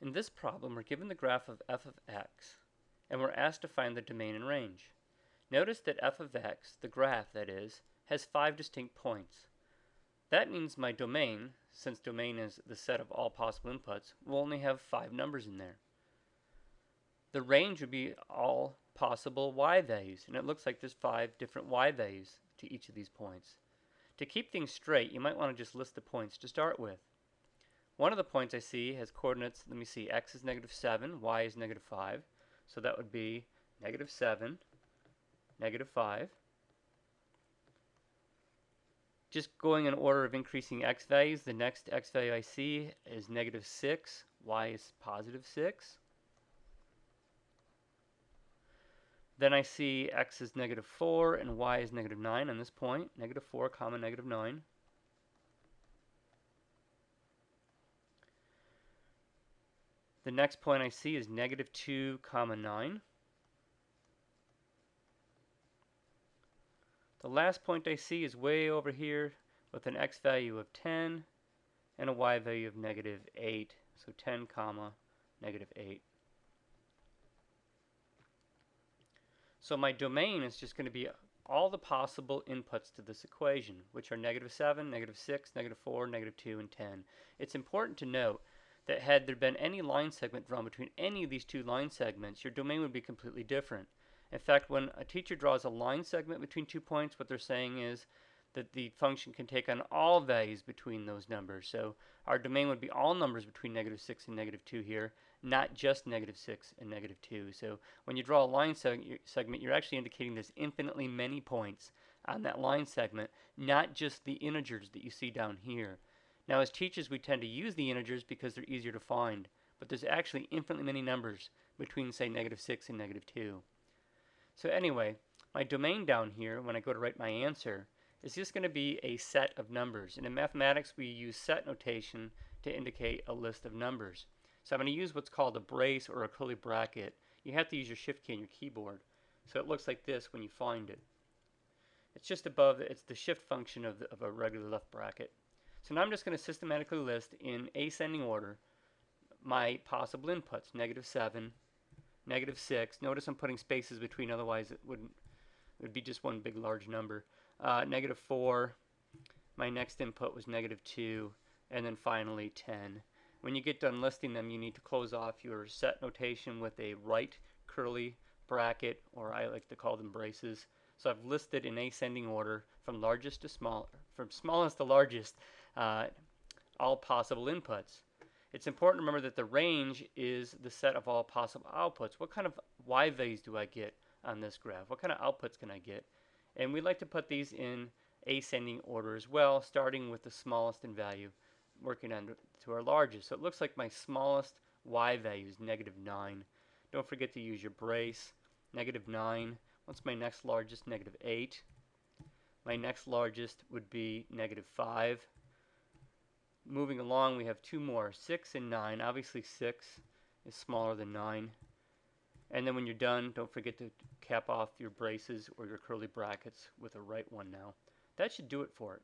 In this problem, we're given the graph of f of x, and we're asked to find the domain and range. Notice that f of x, the graph that is, has 5 distinct points. That means my domain, since domain is the set of all possible inputs, will only have 5 numbers in there. The range would be all possible y values, and it looks like there's 5 different y values to each of these points. To keep things straight, you might want to just list the points to start with. One of the points I see has coordinates, let me see, x is -7, y is -5. So that would be -7, -5. Just going in order of increasing x values, the next x value I see is -6, y is +6. Then I see x is -4 and y is -9 on this point, -4, -9. The next point I see is -2, 9. The last point I see is way over here with an x value of 10 and a y value of -8. So 10, -8. So my domain is just going to be all the possible inputs to this equation, which are -7, -6, -4, -2, and 10. It's important to note that had there been any line segment drawn between any of these two line segments, your domain would be completely different. In fact, when a teacher draws a line segment between 2 points, what they're saying is that the function can take on all values between those numbers. So our domain would be all numbers between -6 and -2 here, not just -6 and -2. So when you draw a line segment, you're actually indicating there's infinitely many points on that line segment, not just the integers that you see down here. Now, as teachers, we tend to use the integers because they're easier to find, but there's actually infinitely many numbers between, say, -6 and -2. So anyway, my domain down here, when I go to write my answer, is just going to be a set of numbers. And in mathematics, we use set notation to indicate a list of numbers. So I'm going to use what's called a brace or a curly bracket. You have to use your shift key on your keyboard. So it looks like this when you find it. It's just above, it's the shift function of a regular left bracket. So now I'm just going to systematically list in ascending order my possible inputs. -7, -6. Notice I'm putting spaces between, otherwise it would be just one big large number. -4. My next input was -2, and then finally 10. When you get done listing them, you need to close off your set notation with a right curly bracket, or I like to call them braces. So I've listed in ascending order from largest to from smallest to largest, all possible inputs. It's important to remember that the range is the set of all possible outputs. What kind of y values do I get on this graph? What kind of outputs can I get? And we like to put these in ascending order as well, starting with the smallest in value, working on to our largest. So it looks like my smallest y value is -9. Don't forget to use your brace. -9. What's my next largest? -8. My next largest would be -5. Moving along, we have two more, 6 and 9. Obviously 6 is smaller than 9. And then when you're done, don't forget to cap off your braces or your curly brackets with a right one now. That should do it for it.